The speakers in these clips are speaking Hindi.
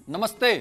नमस्ते,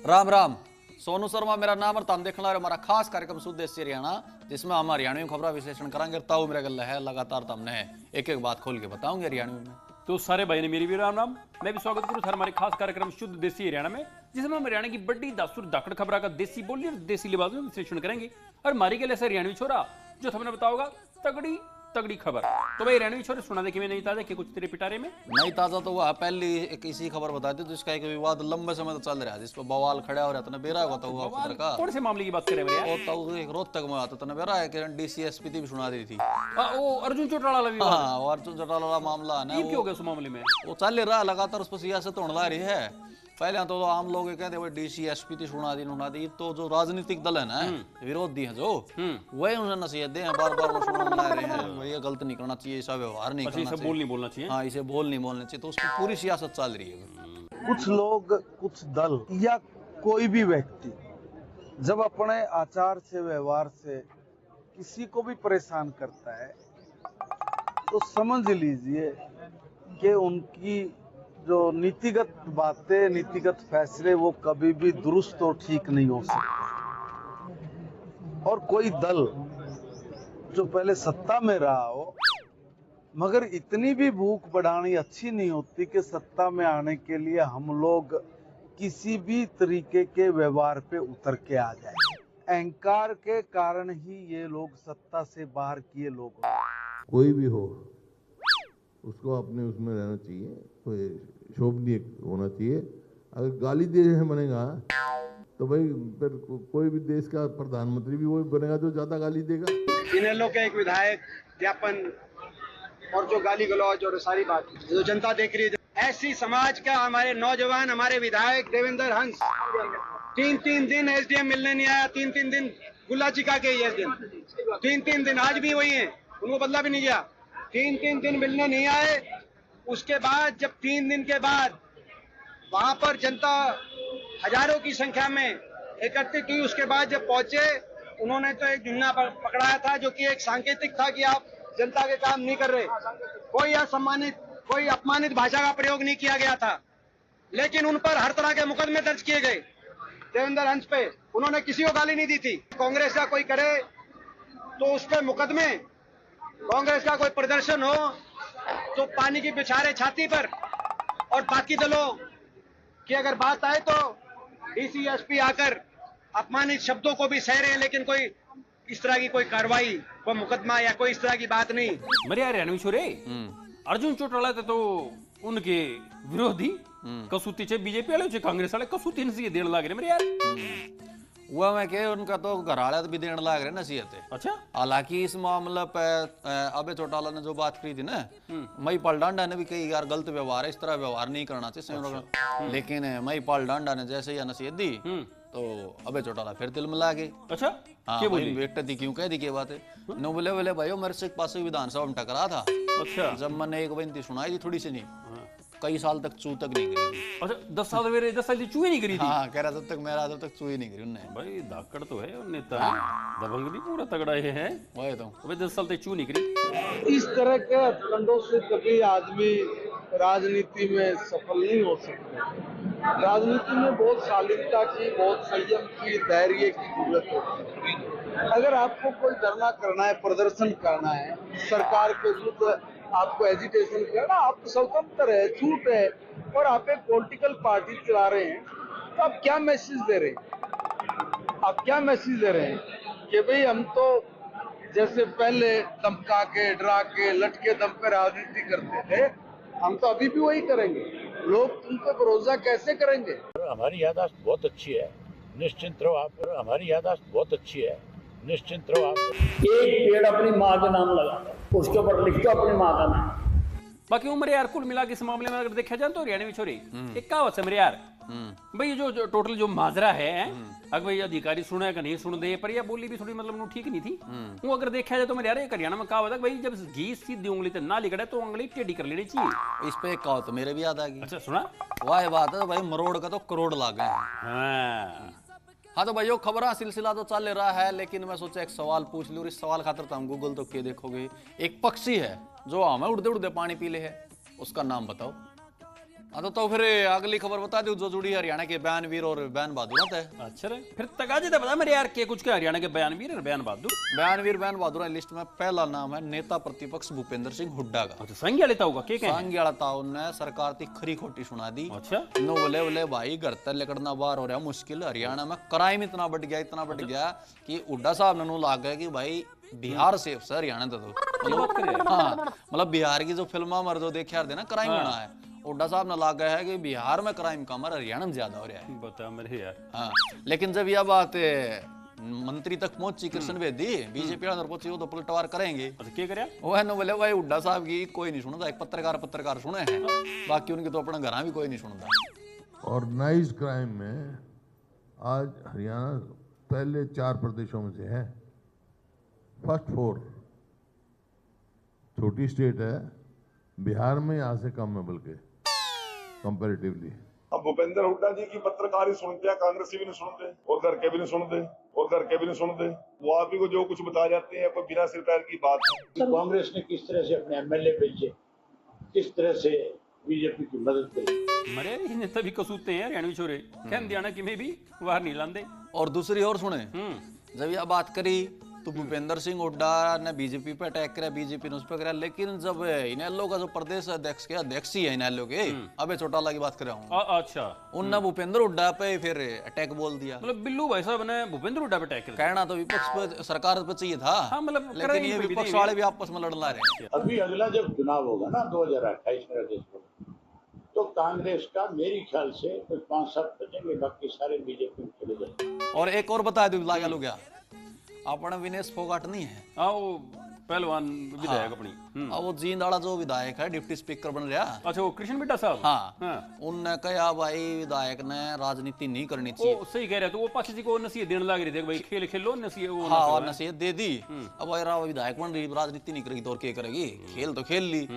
राम राम। सोनू शर्मा मेरा नाम और तुम देखने वाले हमारा खास कार्यक्रम शुद्ध देसी हरियाणा, जिसमें हम हरियाणवी खबरा विश्लेषण करेंगे। ताऊ मेरा गल्ला है, लगातार तुमने एक एक बात खोल के बताऊंगे हरियाणवी में। तो सारे भाई ने मेरी भी राम राम। मैं भी स्वागत करूँ हमारे खास कार्यक्रम शुद्ध देसी हरियाणा में, जिसमें हम हरियाणा की बड़ी दासुर दाकड़ खबरा का देसी बोली और देसी लिबास में विश्लेषण करेंगे। और हमारी के लिए हरियाणवी छोरा जो तुमने बताओगा तगड़ी तगड़ी खबर। तो भाई हरियाणवी छोरे सुना दे कि मैं नहीं ताजा कि कुछ तेरे पिटारे में नहीं ताजा तो वह पहली एक इसी खबर बता दी जिसका एक विवाद लंबे समय तक चल रहा है, जिस पर बवाल खड़ा हो रहा था। बेरा हुआ था वो पत्रकार। कौन से मामले की बात कर रहे हैं वो तो एक रोहतक में आता था। बेरा है कि डीसीएसपी भी सुना दी थी। वो अर्जुन चौटाला वाला विवाद। हाँ, वो अर्जुन चौटाला वाला मामला है ना। क्या हो गया उस मामले में? वो चल रहा लगातार, उस पर सियासत होने ला रही है। पहले तो आम लोग कहते हैं डीसीएसपी थी सुना दी। तो जो राजनीतिक दल है ना, विरोधी है जो, वही उन्हें नसीहत दे बार बार सुनाने ला रहे हैं। ये गलत नहीं करना चाहिए, ऐसा व्यवहार नहीं करना चाहिए, बोल नहीं बोलना चाहिए। हाँ, इसे बोल नहीं बोलना चाहिए। तो उसकी पूरी सियासत चल रही है। कुछ लोग, कुछ दल या कोई भी व्यक्ति जब अपने आचार से, व्यवहार से किसी को भी परेशान करता है, तो समझ लीजिए कि उनकी जो नीतिगत बातें, नीतिगत फैसले वो कभी भी दुरुस्त और ठीक नहीं हो सकते। और कोई दल जो पहले सत्ता में रहा हो, मगर इतनी भी भूख बढ़ानी अच्छी नहीं होती कि सत्ता में आने के लिए हम लोग किसी भी तरीके के व्यवहार पे उतर के आ जाए। अहंकार के कारण ही ये लोग सत्ता से बाहर किए लोग। कोई भी हो उसको अपने उसमें रहना चाहिए, कोई शोभनीय होना चाहिए। अगर गाली दे बनेगा तो भाई फिर कोई भी देश का प्रधानमंत्री भी वही बनेगा जो ज्यादा गाली देगा। इनेलो के एक विधायक ज्ञापन और जो गाली गलौज और सारी बात जो जनता देख रही है, ऐसी समाज का हमारे नौजवान, हमारे विधायक देवेंद्र हंस 3-3 दिन एसडीएम मिलने नहीं आया। 3-3 दिन गुल्ला चिका के एसडीएम 3-3 दिन आज भी वही है, उनको बदला भी नहीं गया। 3-3 दिन मिलने नहीं आए। उसके बाद जब 3 दिन के बाद वहां पर जनता हजारों की संख्या में एकत्रित हुई, उसके बाद जब पहुंचे, उन्होंने तो एक जुन्ना पकड़ाया था जो कि एक सांकेतिक था कि आप जनता के काम नहीं कर रहे। कोई असम्मानित, कोई अपमानित भाषा का प्रयोग नहीं किया गया था, लेकिन उन पर हर तरह के मुकदमे दर्ज किए गए। देवेंद्र हंस पे उन्होंने किसी को गाली नहीं दी थी। कांग्रेस का कोई करे तो उस पर मुकदमे, कांग्रेस का कोई प्रदर्शन हो तो पानी की बिछारे छाती पर। और बाकी दलों की अगर बात आए तो डीसीएसपी आकर अपमानित शब्दों को भी सह रहे हैं, लेकिन कोई इस तरह की कोई कार्रवाई, कोई मुकदमा या कोई इस तरह की बात नहीं। मेरे यार हरियाणवी छोरे अर्जुन चौटाला थे तो उनके विरोधी कसूती चे बीजेपी वाले चे कांग्रेस वाले कसूती नसीहत देने लग रहे मेरे यार। हुआ मैं के उनका तो घराड़ा भी देने लग रहे नसीहत। अच्छा, हालांकि इस मामले पे अबे चौटाला ने जो बात करी थी ना, मई पाल डांडा ने भी कही यार गलत व्यवहार है, इस तरह व्यवहार नहीं करना चाहिए। लेकिन मई पाल डांडा ने जैसे ही नसीहत दी तो अबे चौटाला फिर दिल में ला गए। अच्छा, हाँ, क्या बोली? बेटा थी क्यों कह दी क्या बात है। नो बोले भाई मेरे से पास विधानसभा में टकरा था। अच्छा, जब मैंने एक विनती सुनाई थी थोड़ी सी नहीं, कई साल तक चू तक नहीं करी थी। अच्छा 10 साल मेरे 10 साल चूहे नहीं करी थी। हाँ, कह रहा जब तक चू ही नहीं करी उन्होंने। भाई धाकड़ तो है और नेता दबंग भी पूरा तगड़ा है। वही तो अबे 10 साल तक चू नहीं करी। इस तरह के हथकंडों से कभी आदमी राजनीति में सफल नहीं हो सकता। राजनीति में बहुत शालीनता की, बहुत संयम की, धैर्य की जरूरत होती है। अगर आपको कोई धरना करना है, प्रदर्शन करना है, सरकार के विरुद्ध आपको एजिटेशन करना, आप स्वतंत्र है, छूट है, और आप एक पॉलिटिकल पार्टी चला रहे हैं, तो आप क्या मैसेज दे रहे हैं? आप क्या मैसेज दे रहे हैं कि भाई हम तो जैसे पहले धमका के, डरा के, लटके दम पे राजनीति करते थे, हम तो अभी भी वही करेंगे। लोग तुम पे भरोसा कैसे करेंगे? हमारी याददाश्त बहुत अच्छी है, निश्चिंत रहो आप। हमारी याददाश्त बहुत अच्छी है, निश्चिंत रहो आप। एक पेड़ अपनी माँ का नाम लगा, उसके ऊपर लिख दो अपनी माँ का नाम। बाकी उम्र यार कुल मिला के इस मामले में अगर देखा जाए तो हरियाणवी छोरी एक कहावत है मेरे यार। भाई जो टोटल जो माजरा है, अगर भाई अधिकारी सुने का नहीं सुन दे, पर यह बोली भी थोड़ी मतलब ठीक नहीं थी। वो अगर देखा जाए तो मेरे यार एक हरियाणा में कहावत है भाई, जब घी सीधी उंगली से ना लिखड़ा तो उंगली टेढ़ी कर लेनी चाहिए। इस पे एक कहावत मेरे भी याद आ गई। अच्छा सुना? वाह बात है भाई, मरोड़ का तो करोड़ लागे। हाँ तो भाई खबर सिलसिला तो चल रहा है, लेकिन मैं सोचा एक सवाल पूछ लूँ। इस सवाल खातर तो हम गूगल तो क्या देखोगे। एक पक्षी है जो हमें उड़ते उड़ते पानी पी ले है, उसका नाम बताओ। हाँ तो फिर अगली खबर बता दो जो जुड़ी है हरियाणा के बयानवीर और बयान बहादुर है। अच्छा रे, फिर तकाजे तो बता मेरे यार के कुछ क्या हरियाणा के बयानवीर और बयान बहादुर। बयान बहादुर लिस्ट में पहला नाम है नेता प्रतिपक्ष भूपेंद्र सिंह हुड्डा का। अच्छा, संघ लेता होगा के सांगियाला ताउन ने सरकार की खरी खोटी सुना दी। अच्छा, नो बोले बोले भाई घर तक निकलना बाहर हो रहा मुश्किल। हरियाणा में क्राइम इतना बढ़ गया कि हुड्डा साहब ने लाग गया कि भाई बिहार सेफ सर हरियाणा तो हाँ मतलब बिहार की जो फिल्मा मर जो देखे ना क्राइम बना है, हुड्डा साहब ने लाग गया है कि बिहार में क्राइम का मर हरियाणा में ज्यादा हो रहा है। बता मेरे यार। हाँ लेकिन जब यह बात मंत्री तक पहुंची कृष्ण बेदी बीजेपी अंदर पहुंची वो तो पलटवार करेंगे। अच्छा क्या करे वह न बोले भाई हुड्डा साहब की कोई नहीं सुनता, एक पत्रकार सुने हैं, बाकी उनके तो अपना घर भी कोई नहीं सुनता। ऑर्गेनाइज्ड क्राइम में आज हरियाणा पहले 4 प्रदेशों में से है, फर्स्ट 4। छोटी स्टेट है, बिहार में यहाँ से कम है बल्कि कंपैरेटिवली। अब भूपेंद्र हुड्डा जी की पत्रकारी सुनते हैं, कांग्रेसी भी नहीं सुनते, उधर के भी नहीं सुनते, उधर के भी नहीं सुनते। वो आप ही को जो कुछ बता जाते हैं कोई बिना सिर पैर की बात है। कांग्रेस ने किस तरह से अपने एमएलए भेजे, किस तरह से बीजेपी की मदद करी। मरे इन्हें तभी कसूते हैं हरियाणवी छोरे, कहन हरियाणा की में भी बाहर नहीं लांदे। और दूसरी और सुने, जब यह बात करी तो भूपेंद्र सिंह हुड्डा ने बीजेपी पे अटैक करा, बीजेपी ने उस पर करा, लेकिन जब इनेलो का जो प्रदेश अध्यक्ष के अध्यक्ष ही है इनेलो के, अबे चौटाला की बात कर रहा हूँ, अच्छा उनने भूपेंद्र हुड्डा पे फिर अटैक बोल दिया। मतलब बिल्लू भाई साहब ने भूपेंद्र हुड्डा पे अटैक किया। कहना तो विपक्ष पे सरकार पे चाहिए था, हाँ, मतलब लेकिन ये विपक्ष वाले भी आपस में लड़ना रहे हैं। अभी अगला जब चुनाव होगा ना 2028 में तो कांग्रेस का मेरी ख्याल से कुछ 5-7 बचेंगे, बाकी सारे बीजेपी में चले जाएंगे। और एक और बता दो लागा लो क्या, अपना विनेश फोगाट नहीं है, वो पहलवान विधायक अपनी। अब वो जींदाड़ा जो विधायक है डिप्टी स्पीकर बन रहा। अच्छा वो कृष्ण बिड्डा साहब। हाँ उनने कहा भाई विधायक ने राजनीति नहीं करनी चाहिए। वो सही कह रहे तो वो पास जी को नसीहत देने लग रही थी भाई खेल खेलो नसीहत। वो हाँ नसीहत दे दी। अब यार विधायक बन रही राजनीति नहीं करेगी तो और क्या करेगी, खेल तो खेल ली।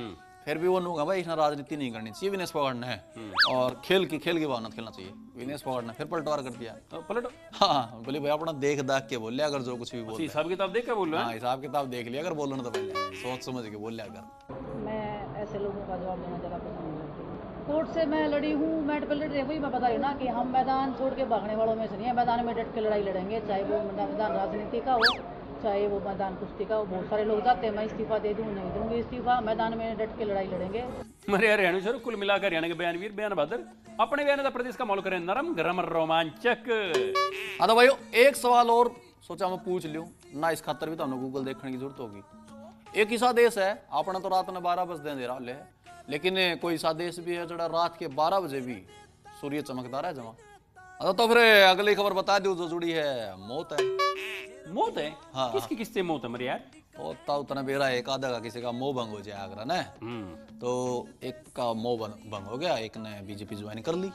फिर भी वो होगा भाई इसने राजनीति नहीं करनी चाहिए, विनेश फोगाट ने है और खेल की भावना खेलना चाहिए। विनेश फोगाट ने फिर पलटवार कर दिया। पलट हाँ बोले भाई अपना देख दाख के बोल लिया अगर जो कुछ भी बोल, हिसाब किताब देख के बोल रहा है। हाँ हिसाब किताब देख लिया अगर बोलना तो पहले सोच समझ के बोल लिया अगर। मैं ऐसे लोगों का जवाब देना ज़्यादा पसंद नहीं करती हूँ। कोर्ट से मैं लड़ी हूँ, मैट पर लड़ी, वही मैं बता रही हूँ ना कि हम मैदान छोड़ के भागने वालों में से नहीं है। मैदान में डट के लड़ाई लड़ेंगे, चाहे वो मैदान राजनीति का हो चाहे वो मैदान कुश्ती का हो। बहुत सारे लोग जाते हैं मैं इस्तीफा दे दूँ, नहीं दूंगी इस्तीफा, मैदान में डट के लड़ाई लड़ेंगे। मेरे हरियाणा छोर कुल मिलाकर हरियाणा के बयानवीर बयान बहादुर अपने बयान का प्रदेश का माहौल करें नरम गरम रोमांचक। हाँ तो भाई एक सवाल और सोचा मैं पूछ लूं ना, इस खातर भी तो गूगल देखने की जरूरत होगी। एक ऐसा देश है अपना तो रात में 12 बजे दे रहा है, लेकिन कोई ऐसा देश भी है जरा रात के 12 बजे भी सूर्य चमकदार है जमा। तो फिर अगली खबर बता दो जो जुड़ी है मौत है। मौत है? हाँ किसकी किससे मौत है मेरे यार? होता उतना बेरा एक आधा का किसी का मोह भंग हो जाए अगर ना, तो एक का मोह भंग हो गया, एक ने बीजेपी ज्वाइन कर ली।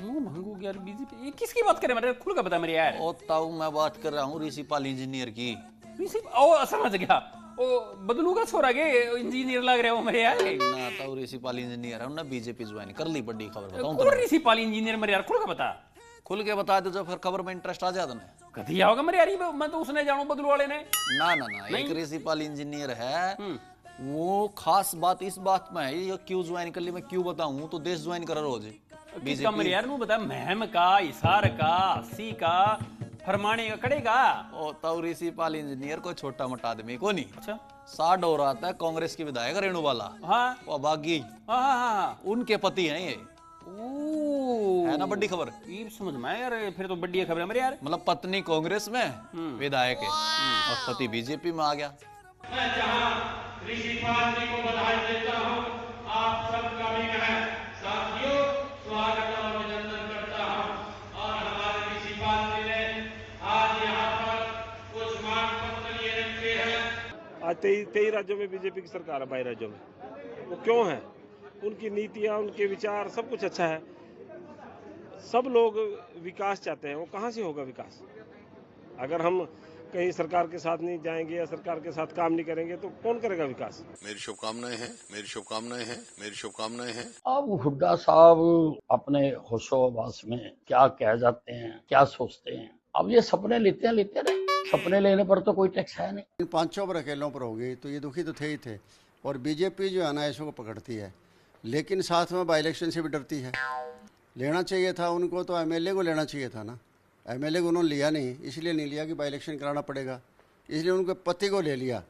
मोह भंग हो गया बीजेपी? ये किसकी बात कर रहे हैं? खुल का बता मेरे यार। होता मैं बात कर रहा हूँ ऋषिपाल इंजीनियर की। ओ समझ गया, ओ बदलू का छोरा के इंजीनियर लग रहे हो मेरे यार। ना तो ऋषिपाल इंजीनियर है, उन्होंने बीजेपी ज्वाइन कर ली। बड़ी खबर बताऊं तो ऋषिपाल इंजीनियर मेरे यार, खुल का बता। खुल के बता दो, फिर खबर में इंटरेस्ट आ जाता है। कभी होगा मेरे यार, मैं तो उसने जानो बदलू वाले ने। ना ना ना एक ऋषिपाल इंजीनियर है, वो खास बात इस बात में है ये क्यों ज्वाइन कर ली मैं क्यों बताऊं, तो देश ज्वाइन कर रोज बीजेपी मेरे यार। नु बता महम का, इसार का, सी का, फरमाने का, कड़ेगा। ओ तो ऋषिपाल इंजीनियर कोई छोटा मोटा आदमी को नहीं। अच्छा 60 हो रहा था कांग्रेस के विधायक रेणुवाला। हाँ वो बागी। हाँ उनके पति हैं ये। है ना बड़ी खबर? ये समझ में यार, फिर तो बड़ी खबर है मेरे यार। मतलब पत्नी कांग्रेस में विधायक है और पति बीजेपी में आ गया। मैं जहां ऋषिपाल जी को बधाई देता हूं, आप सबका भी मैं साथियों स्वागत और अभिनंदन करता हूं। और हमारे ऋषिपाल जी ने आज यहाँ पर कुछ मांग पत्र लिए रखे हैं। आज 23 राज्यों में बीजेपी की सरकार है, 22 राज्यों में। वो क्यों है? उनकी नीतियां, उनके विचार, सब कुछ अच्छा है। सब लोग विकास चाहते हैं। वो कहाँ से होगा विकास? अगर हम कहीं सरकार के साथ नहीं जाएंगे या सरकार के साथ काम नहीं करेंगे तो कौन करेगा विकास? मेरी शुभकामनाएं हैं, मेरी शुभकामनाएं हैं, मेरी शुभकामनाएं हैं। अब हुड्डा साहब अपने होशोहवास में क्या कह जाते हैं, क्या सोचते हैं, अब ये सपने लेते रहे। सपने लेने पर तो कोई टैक्स है नहीं। 500 पर अकेलों पर होगी तो ये दुखी तो थे ही थे। और बीजेपी जो है ना ऐसों को पकड़ती है, लेकिन साथ में बाई इलेक्शन से भी डरती है। लेना चाहिए था उनको, तो एमएलए को लेना चाहिए था ना। एमएलए को उन्होंने लिया नहीं, इसलिए नहीं लिया कि बाई इलेक्शन कराना पड़ेगा, इसलिए उनके पति को ले लिया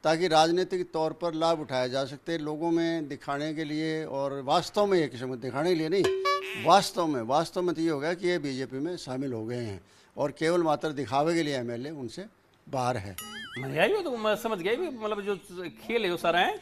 ताकि राजनीतिक तौर पर लाभ उठाया जा सकते लोगों में दिखाने के लिए। और वास्तव में ये किस्म दिखाने के लिए नहीं, वास्तव में तो ये हो गया कि ये बीजेपी में शामिल हो गए हैं और केवल मात्र दिखावे के लिए एमएलए उनसे बाहर है। मैं तो मैं समझ गया, मतलब जो खेल है वो सारा है।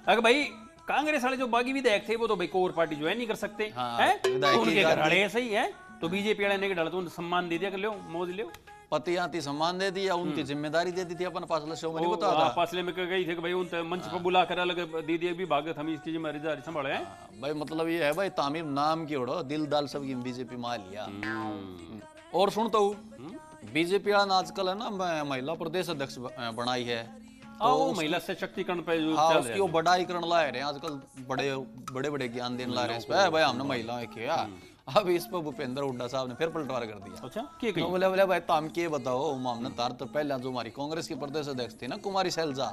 अगर भाई कांग्रेस वाले जो बागी विधायक थे वो तो भाई कोर पार्टी जो है नहीं कर सकते हैं, तो उनके घर वाले सही है, तो बीजेपी वाले ने डाला तो सम्मान दे दिया, कर लो मौज लो, पति आती सम्मान दे दिया, उनकी जिम्मेदारी दे दी थी। अपन फासला शो में नहीं बता था, फासले में गई थे कि भाई उन मंच पर बुला कर अलग दे दिया भी भागत हम इसकी जिम्मेदारी संभाले हैं। भाई मतलब ये है भाई तामीर नाम की उड़ो दिल दाल सब बीजेपी मार लिया। और सुनता हूँ बीजेपी वाला आजकल है ना महिला प्रदेश अध्यक्ष बनाई है, तो महिला सशक्तिकरण पे जो हाँ, उसकी वो बढ़ाई करने ला रहे हैं आजकल, बड़े ज्ञान देने ला रहे हैं इस पे। भाई हमने महिलाएं किया, अब इस पर भूपेंद्र हुड्डा साहब ने फिर पलटवार कर दिया। अच्छा तो बोले भाई ताम के बताओ, हमने तार तो पहले जो हमारी कांग्रेस की प्रदेश अध्यक्ष थी ना कुमारी शैलजा,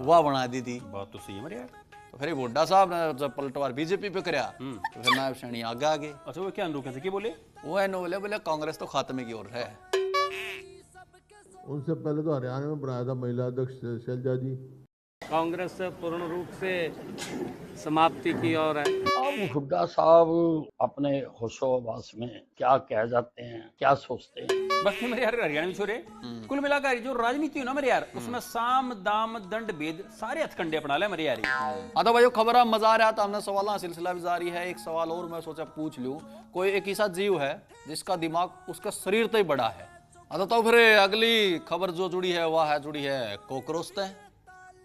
वह बना दी थी। बात तो सही है यार। तो फिर हुड्डा साहब ने जब पलटवार बीजेपी पे कराया तो फिर नायब सैनी आगे। अच्छा वो क्या रुके थे, क्या बोले? वो बोले कांग्रेस तो खात्मे की ओर है। उनसे पहले तो हरियाणा में बनाया था महिला अध्यक्ष शैलजा जी। कांग्रेस पूर्ण रूप से समाप्ति की ओर है। अब हुड्डा साहब अपने होशोबास में क्या कह जाते हैं, क्या सोचते हैं। बाकी मेरे यार हरियाणा में छोरे कुल मिलाकर जो राजनीति है ना मेरे यार, उसमें साम दाम दंड भेद सारे हथकंडे अपना ले मेरे यार। तो भाई खबर मजा आ रहा था, हमने सवाल सिलसिला भी जारी है। एक सवाल और मैं सोचा पूछ लूं, कोई एक ऐसा जीव है जिसका दिमाग उसका शरीर तो ही बड़ा है। तो फिर अगली खबर जो जुड़ी है कॉकरोच से।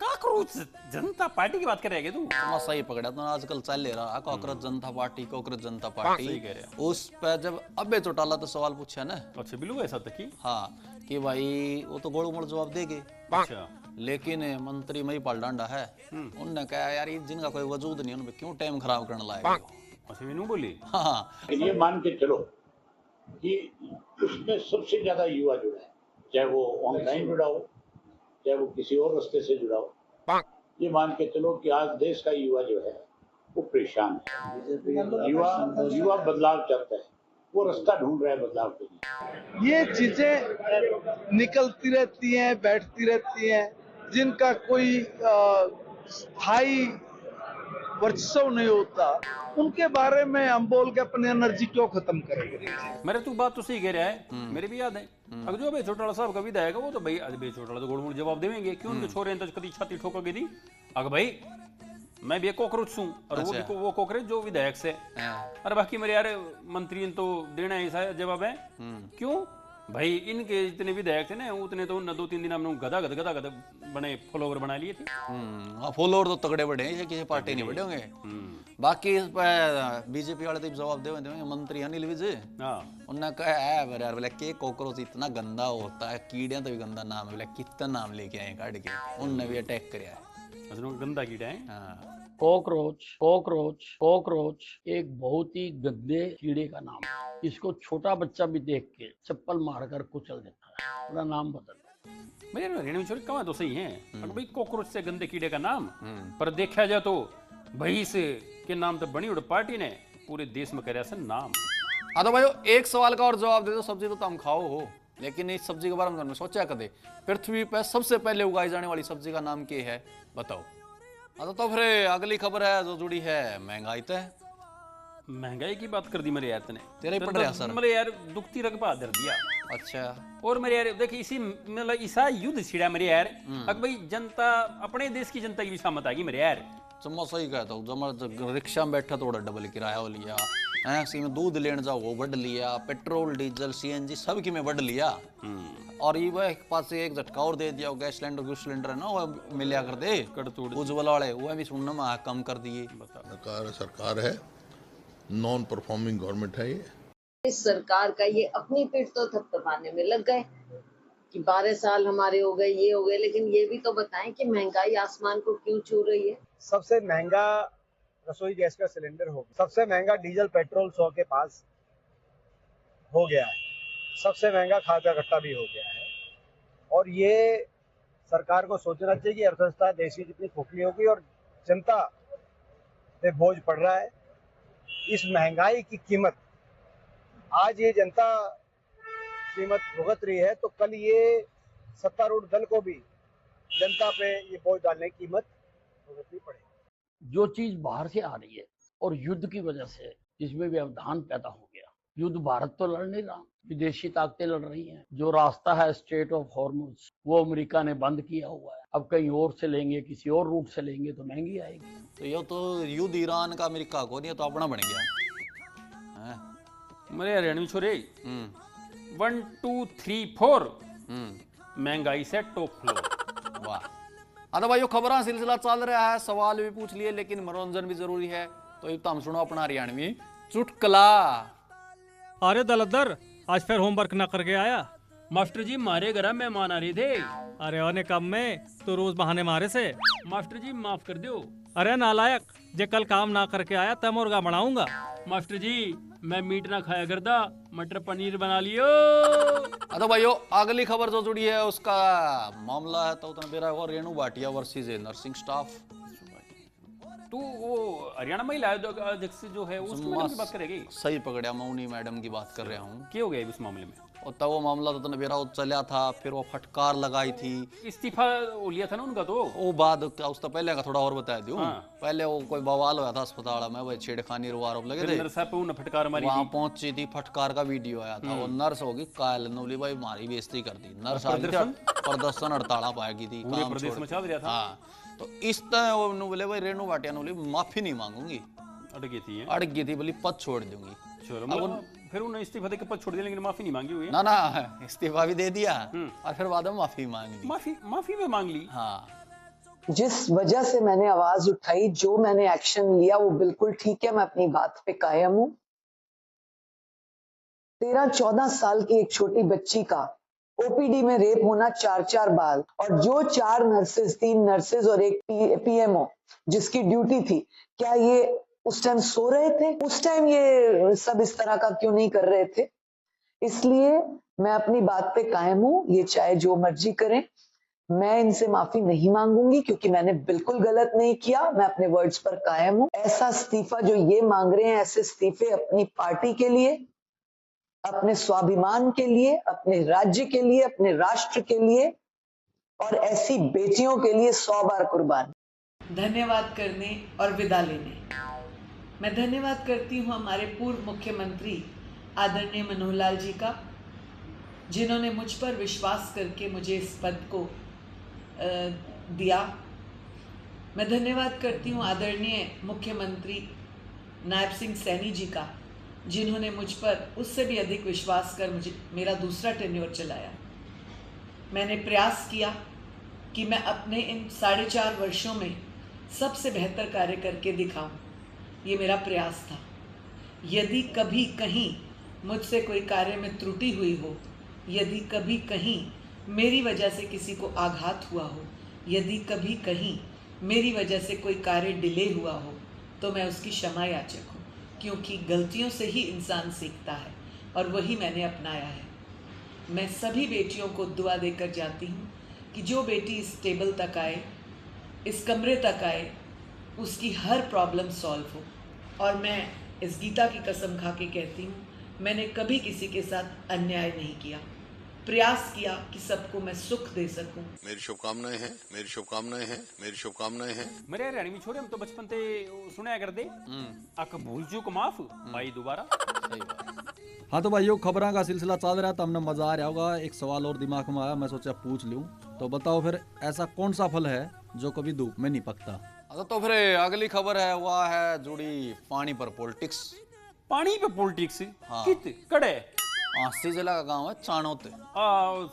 कॉकरोच जनता पार्टी की बात कर रहे हैं तू? सही पकड़ा तो आजकल चल ले रहा कॉकरोच जनता पार्टी। उस पे जब अबे चौटाला तो सवाल पूछा ना, अच्छा बिल्कुल ऐसा था कि हाँ कि भाई वो तो गोड़ मोड़ जवाब देंगे, अच्छा लेकिन मंत्री महिपाल डांडा है, उनने कहा यार जिनका कोई वजूद नहीं उन पे क्यों टाइम खराब करने लायक। अच्छा मीनू बोली हाँ ये मान के चलो कि उसमें सबसे ज्यादा युवा जुड़ा है, चाहे वो ऑनलाइन जुड़ा हो चाहे वो किसी और रास्ते से जुड़ा हो। ये मान के चलो कि आज देश का युवा जो है वो परेशान है। युवा बदलाव चाहता है, वो रास्ता ढूंढ रहा है बदलाव के लिए। ये चीजें निकलती रहती हैं, बैठती रहती हैं, जिनका कोई स्थायी वर्चस्व नहीं होता, उनके बारे में हम बोल के अपनी एनर्जी क्यों खत्म करेंगे। मेरे तू बात तो सही कह रहा है, मेरे भी याद है अगर जो भाई चौटाला साहब का विधायक है वो तो भाई भाई चौटाला तो गोड़ जवाब देंगे क्यों उनके छोरे तो कभी छाती ठोक के दी। अगर भाई मैं भी एक कॉकरोच हूँ और वो कॉकरोच जो विधायक से, अरे बाकी मेरे यार मंत्री तो देना ऐसा जवाब है। क्यों भाई इनके जितने विधायक थे ना उतने तो 2-3 दिन हमने गदा बने फॉलोवर बना लिए थे। फॉलोवर तो तगड़े बड़े हैं, किसी पार्टी नहीं बड़े होंगे। बाकी बीजेपी वाले तो जवाब देंगे मंत्री अनिल विज, उन्होंने कहा है यार बोले के कॉकरोच इतना गंदा होता है, कीड़ियां तो भी गंदा नाम है, बोले कितना नाम लेके आए काट के, उनने भी अटैक कराया है। गंदा कीड़ा है कॉकरोच एक बहुत ही गंदे कीड़े का नाम है। इसको छोटा बच्चा भी देख के चप्पल मारकर कुचल देता है। पूरा नाम बदल। मेरे रेणु छोरी कमा तो सही है, भाई कॉकरोच से गंदे कीड़े का नाम, पर देखा जाए तो भाई से के नाम तो बनी उड़ पार्टी ने पूरे देश में कराया से नाम। तो भाई एक सवाल का और जवाब दे दो, सब्जी तो तुम खाओ हो, लेकिन इस सब्जी के बारे में तुमने सोचा कदे पृथ्वी पर सबसे पहले उगाई जाने वाली सब्जी का नाम क्या है बताओ। तो फिर अगली खबर है जो जुड़ी है महंगाई तय। महंगाई की बात कर दी मेरे यार तने, तेरे पड़ रहा सर मेरे यार दुखती रग बहादुर दिया। अच्छा और मेरे यार देखिए इसी मतलब ईसा युद्ध छिड़ा मेरे यार। अब भाई जनता अपने देश की जनता की भी सामत आ गई मेरे यार। मैं सही कहता हूँ, जब रिक्शा में बैठा थोड़ा डबल किराया हो लिया, ऐसी में दूध लेने जाओ वो बढ़ लिया, पेट्रोल डीजल सीएनजी सब की में बढ़ लिया, और ये वह पास से एक झटका और दे दिया, गैस सिलेंडर है ना वो मिलिया कर दे उज्ज्वला वाले, वो भी सुनने में कम कर दिए। सरकार है, नॉन परफॉर्मिंग गवर्नमेंट है ये। इस सरकार का ये अपनी पीठ तो थपथपाने में लग गए कि 12 साल हमारे हो गए, ये हो गए, लेकिन ये भी तो बताएं कि महंगाई आसमान को क्यों छू रही है। सबसे महंगा रसोई गैस का सिलेंडर हो गया, सबसे महंगा डीजल पेट्रोल 100 के पास हो गया है, सबसे महंगा खाद का घट्टा भी हो गया है। और ये सरकार को सोचना चाहिए कि अर्थव्यवस्था देश की कितनी खोखली होगी और जनता पे बोझ पड़ रहा है। इस महंगाई की कीमत आज ये जनता कीमत भुगत रही है, तो कल ये सत्तारूढ़ दल को भी जनता पे ये बोझ डालने की कीमत भुगतनी पड़ेगी। जो चीज बाहर से आ रही है और युद्ध की वजह से जिसमें व्यवधान पैदा हो गया, युद्ध भारत तो लड़ नहीं रहा, विदेशी ताकतें लड़ रही हैं। जो रास्ता है स्ट्रेट ऑफ हॉर्मुज वो अमेरिका ने बंद किया हुआ है। अब कहीं और से लेंगे, किसी और रूट से लेंगे तो महंगी आएगी। तो ये तो युद्ध ईरान का अमेरिका को नहीं, तो अपना बन गया। मेरे हरियाणवी छोरे 1 2 3 4 महंगाई से टॉप फ्लोर। वाह। तो भाई खबर सिलसिला चल रहा है, सवाल भी पूछ लिए लेकिन मनोरंजन भी जरूरी है, तो एक हम सुनो अपना हरियाणवी चुटकला। अरे दलदर, आज फिर होमवर्क ना करके आया? मास्टर जी हमारे घर मेहमान आ रहे थे। अरे आने कम में तो रोज बहाने मारे से। मास्टर जी माफ कर दो। अरे नालायक, जे कल काम ना करके आया तब मुर्गा बनाऊंगा। मास्टर जी मैं मीट ना खाया करता, मटर पनीर बना लियो। तो भाइयों अगली खबर जो जुड़ी है उसका मामला है तो उतना बेरा और Renu Bhatia versus nursing staff. तो वो हरियाणा महिला अध्यक्ष जो है उस मैडम की बात करेगी। सही पकड़िया, मैं उन्हीं मैडम की बात कर रहा हूँ। क्या हो गया उस मामले में? और तब वो मामला तो बेरा चला था, फिर वो फटकार लगाई थी, इस्तीफा लिया था ना उनका। तो वो बाद उस तो पहले का थोड़ा और बता दूं। पहले वो कोई बवाल हुआ था अस्पताल में, वो छेड़खानी आरोप लगे थे, नर्स पे फटकार मारी, वहां पहुंची थी, फटकार का वीडियो आया था। वो नर्स होगी कायल नौली भाई मारी बेइज्जती कर दी। नर्स प्रदर्शन हड़ताल पाएगी थी, पूरे प्रदेश में चल रहा था। हाँ, तो इस तरह बोले भाई रेणु भाटिया ने बोली माफी नहीं मांगूंगी, अड़क गई थी, बोली पद छोड़ दूंगी। फिर उन्होंने इस्तीफा देकर पद छोड़ दिया लेकिन माफी नहीं मांगी हुई है। ना इस्तीफा भी दे दिया और फिर बाद में माफी मांग ली। माफी में मांग ली। हाँ, जिस वजह से मैंने आवाज उठाई, जो मैंने एक्शन लिया वो बिल्कुल ठीक है, मैं अपनी बात पे कायम हूँ। 13-14 साल की एक छोटी बच्ची का ओपीडी में रेप होना 4 बार, और जो 4 नर्सेज, 3 नर्सेज और एक पीएमओ जिसकी ड्यूटी थी, क्या ये उस टाइम सो रहे थे? उस टाइम ये सब इस तरह का क्यों नहीं कर रहे थे? इसलिए मैं अपनी बात पे कायम हूँ, ये चाहे जो मर्जी करें, मैं इनसे माफी नहीं मांगूंगी क्योंकि मैंने बिल्कुल गलत नहीं किया। मैं अपने वर्ड्स पर कायम हूँ। ऐसा इस्तीफा जो ये मांग रहे हैं, ऐसे इस्तीफे अपनी पार्टी के लिए, अपने स्वाभिमान के लिए, अपने राज्य के लिए, अपने राष्ट्र के लिए और ऐसी बेटियों के लिए 100 बार कुर्बान। धन्यवाद करने और विदा लेने मैं धन्यवाद करती हूँ हमारे पूर्व मुख्यमंत्री आदरणीय मनोहर लाल जी का, जिन्होंने मुझ पर विश्वास करके मुझे इस पद को दिया। मैं धन्यवाद करती हूँ आदरणीय मुख्यमंत्री नायब सिंह सैनी जी का, जिन्होंने मुझ पर उससे भी अधिक विश्वास कर मुझे मेरा दूसरा टेन्योर चलाया। मैंने प्रयास किया कि मैं अपने इन 4.5 वर्षों में सबसे बेहतर कार्य करके दिखाऊं। ये मेरा प्रयास था। यदि कभी कहीं मुझसे कोई कार्य में त्रुटि हुई हो, यदि कभी कहीं मेरी वजह से किसी को आघात हुआ हो, यदि कभी कहीं मेरी वजह से कोई कार्य डिले हुआ हो, तो मैं उसकी क्षमा याचक हूँ, क्योंकि गलतियों से ही इंसान सीखता है और वही मैंने अपनाया है। मैं सभी बेटियों को दुआ देकर जाती हूँ कि जो बेटी इस टेबल तक आए, इस कमरे तक आए, उसकी हर प्रॉब्लम सॉल्व हो। और मैं इस गीता की कसम खा के कहती हूँ, मैंने कभी किसी के साथ अन्याय नहीं किया, प्रयास किया कि सबको मैं सुख दे सकूं। मेरी शुभकामनाएं हैं, मेरी शुभकामनाएं हैं, मेरी शुभकामनाएं हैं। मेरे हरियाणवी छोरे हम तो बचपन से सुनाया कर दे, अक भूल चूक माफ भाई दोबारा। सही बात। हाँ तो भाइयों खबरों का सिलसिला चल रहा है, तो हमने मजा आ रहा होगा। एक सवाल और दिमाग में आया, मैं सोचा पूछ लूं। तो बताओ फिर ऐसा कौन सा फल है जो कभी धूप में नहीं पकता? तो फिर अगली खबर है वह है जुड़ी पानी पर पॉलिटिक्स। पानी पे पॉलिटिक्स? हाँ। कित कड़े? आसी जिला का गांव है चाणोत।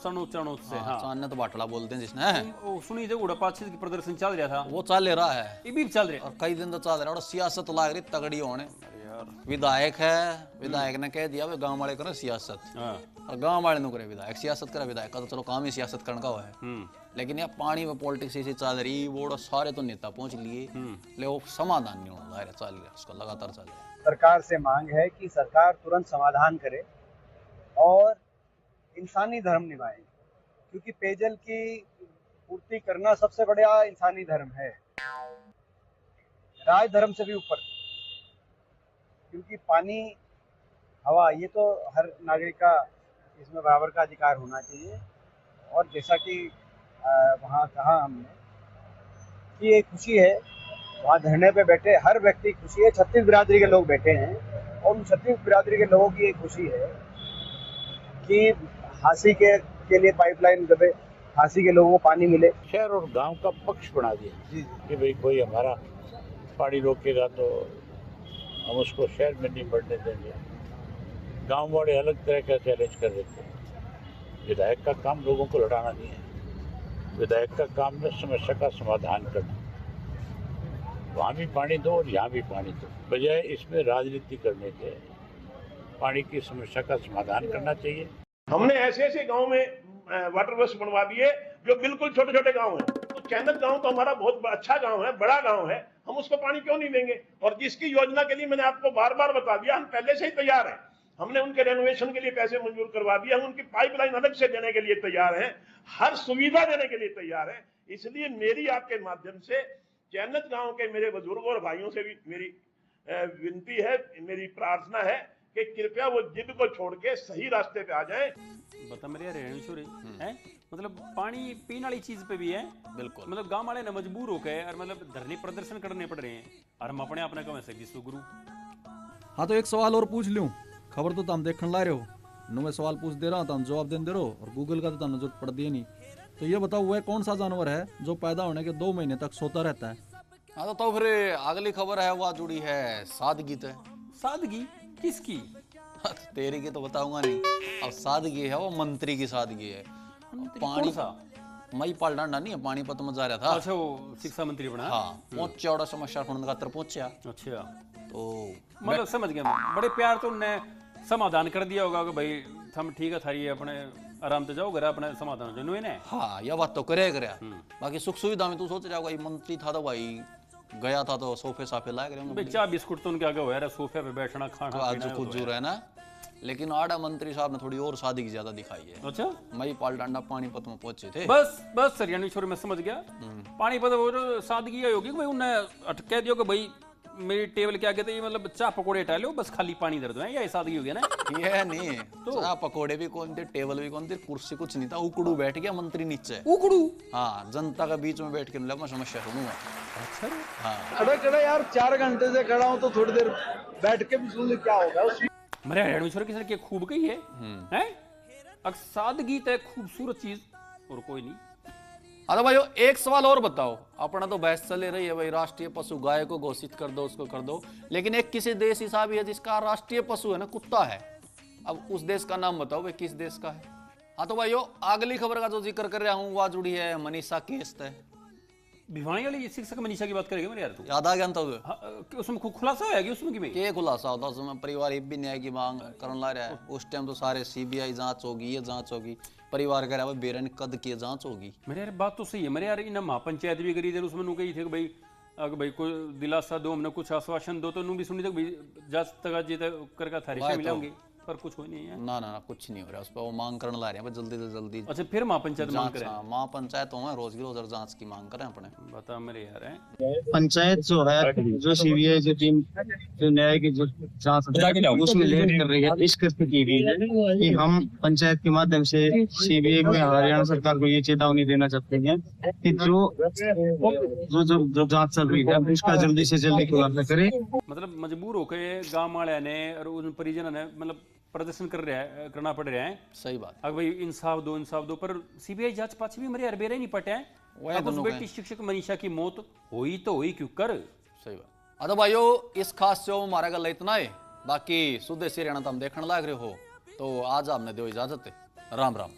चाणोत से। हाँ। चाणने तो बाटला बोलते हैं जिसने। सुनी जो उड़ा पाछे की प्रदर्शन चल रहा था, वो चल रहा है, ये भी चल रहा है और कई दिन तो चल रहा है। और सियासत लाग रही तगड़ी होने। विधायक है, विधायक ने कह दिया गांव वाले करो सियासत, और गांव वाले ने करे विधायक सियासत करे। विधायक का तो चलो काम ही सियासत करने का हुआ है, लेकिन यार पानी में पॉलिटिक्स ऐसी चल रही, वो सारे तो नेता पहुंच लिए, ले वो समाधान नहीं होना चल रहा, उसका लगातार चल रहा है। सरकार से मांग है कि सरकार तुरंत समाधान करे और इंसानी धर्म निभाए, क्योंकि पेयजल की पूर्ति करना सबसे बड़ा इंसानी धर्म है, राज धर्म से भी ऊपर। क्योंकि पानी, हवा, ये तो हर नागरिक का इसमें बराबर का अधिकार होना चाहिए। और जैसा कि वहाँ कहा हमने कि ये खुशी है, वहाँ धरने पे बैठे हर व्यक्ति खुशी है, 36 बिरादरी के लोग बैठे हैं और उन 36 बिरादरी के लोगों की ये खुशी है कि हांसी के लिए पाइपलाइन दबे, हांसी के लोगों को पानी मिले। शहर और गांव का पक्ष बना दिया कि भाई कोई हमारा पानी रोकेगा तो हम उसको शहर में नहीं बढ़ने देंगे। गांव वाले अलग तरह का चैलेंज कर देते हैं। विधायक का काम लोगों को लड़ाना नहीं है, विधायक का काम है समस्या का समाधान करना। वहाँ भी पानी दो और यहाँ भी पानी दो, बजाय इसमें राजनीति करने के पानी की समस्या का समाधान करना चाहिए। हमने ऐसे ऐसे गांव में वाटर वर्क्स बनवा दिए जो बिल्कुल छोटे छोटे गांव हैं। तो चैनत गांव तो हमारा बहुत अच्छा गांव है, बड़ा गांव है, हम उसको पानी क्यों नहीं देंगे? और जिसकी योजना के लिए मैंने आपको बार बार बता दिया, हम पहले से ही तैयार हैं। हमने उनके रेनोवेशन के लिए पैसे मंजूर करवा दिए, हम उनकी पाइपलाइन अलग से देने के लिए तैयार हैं, हर सुविधा देने के लिए तैयार हैं। इसलिए मेरी आपके माध्यम से चैनत गांव के मेरे बुजुर्गों और भाइयों से भी मेरी विनती है, मेरी प्रार्थना है कि कृपया वो जिद को छोड़ के सही रास्ते पे आ जाएं। बता मेरे यार रेणुचोरी है, मतलब पानी पीने वाली चीज पे भी है बिल्कुल, मतलब गांव वाले ना मजबूर हो गए और मतलब धरने प्रदर्शन करने पड़ रहे हैं और हम अपने आप ने कम से विश्व गुरु। हाँ तो एक सवाल और पूछ लूं, खबर तो तुम देखने ला रहे हो, मैं सवाल पूछ दे रहा हूँ, तुम जवाब दे रहे हो और गूगल का तो तुमने जरूरत पड़ दी नहीं। तो ये बताओ वह कौन सा जानवर है जो पैदा होने के 2 महीने तक सोता रहता है? हाँ तो फिर अगली खबर है वह जुड़ी है सादगी से। सादगी किसकी? तेरी की तो बताऊंगा नहीं, अब सादगी है वो मंत्री की सादगी है। पानी मई पाल डांडा नहीं है, पानीपत में जा रहा था। अच्छा वो शिक्षा मंत्री बना। हाँ पहुंच चौड़ा समस्या खातर पहुंचा। अच्छा तो मतलब समझ गया, बड़े प्यार तो उनने समाधान कर दिया होगा कि भाई हम ठीक है थारी अपने आराम से जाओ घर अपने समाधान जो ने। हाँ यह बात तो करे बाकी सुख सुविधा में तू सोच रहा होगा मंत्री था तो भाई गया था तो सोफे साफे लाए भाई चाय बिस्कुट तो उनके आगे हो यार, सोफे पे बैठना खाना आज खुद जो है ना। लेकिन आड़ा मंत्री साहब ने थोड़ी और सादगी ज्यादा दिखाई है। अच्छा मई पाल डांडा पानीपत में पहुंचे थे। बस सरियानी छोरी मैं समझ गया, पानीपत वो सादगी होगी भाई उन्हें अटक दियो कि भाई मेरी टेबल क्या कहते हैं मतलब चाय पकोड़े हटा लो बस खाली पानी दे दो, ये सादगी हो गया ना। ये नहीं तो चाय पकोड़े भी कौन थे, टेबल भी कौन थी, कुर्सी कुछ नहीं था, उकड़ू बैठ गया मंत्री नीचे। उकड़ू? हाँ जनता का बीच में बैठ के मैं समस्या सुनूंगा। अच्छा खड़ा खड़ा यार 4 घंटे से खड़ा हूँ तो थोड़ी देर बैठ के भी सुन ले क्या होगा। मेरे हेडमिस्टर की सर की खूब गई है हैं? अब सादगी तय खूबसूरत चीज और कोई नहीं। अरे भाई एक सवाल और बताओ, अपना तो बहस चले रही है भाई राष्ट्रीय पशु गाय को घोषित कर दो, उसको कर दो, लेकिन एक किसी देश हिसाब भी है जिसका राष्ट्रीय पशु है ना कुत्ता है। अब उस देश का नाम बताओ भाई किस देश का है? हाँ तो भाई अगली खबर का जो जिक्र कर रहा हूँ वह जुड़ी है मनीषा केस है। भिवानी वाली शिक्षक मनीषा की बात करेगा मेरे यार, तू याद आ गया तो उसमें खुलासा होया कि उसमें की खुलासा होता उसमें परिवार भी न्याय की मांग करने ला रहा है। उस टाइम तो सारे सीबीआई जांच होगी, ये जांच होगी, परिवार कह रहा है बेरन कद की जांच होगी। मेरे यार बात तो सही है मेरे यार, इन महापंचायत भी करी देर उसमें कही थे भाई अगर भाई कोई दिलासा दो, हमने कुछ आश्वासन दो, तो नू भी सुनी तक भाई जांच तक जीते करके थारी मिलाऊंगी, पर कुछ हो नहीं है। ना कुछ नहीं हो रहा, उस पर वो मांग करने ला रहे हैं जल्दी से जल्दी। अच्छा फिर महापंचायत मांग करें? महापंचायत हो रोज की रोज जांच की मांग करें अपने। बता मेरे यार है पंचायत जो है जो सीबीआई जो टीम जो न्याय की जो जांच उसमें लेट कर रही है, इस करके की गई है कि हम पंचायत के माध्यम से सीबीआई को हरियाणा सरकार को ये चेतावनी देना चाहते हैं कि जो जांच चल रही है उसका जल्दी से जल्दी खुलासा करे। मतलब मजबूर होकर गाँव वाले ने और उन परिजनों ने मतलब प्रदर्शन करना पड़ रहा है। सही बात। अगर भाई इंसाफ दो, पर सीबीआई जांच पाछे भी मेरे यार बेरे नहीं पटे हैं। अब उस बेटी शिक्षक मनीषा की मौत हुई तो हुई क्यों कर। सही बात। अरे भाइयों इस खास शो में हमारा गल इतना है, बाकी सुदेश हरियाणा तुम देखने लग रहे हो तो आज आपने दो इजाजत है। राम राम।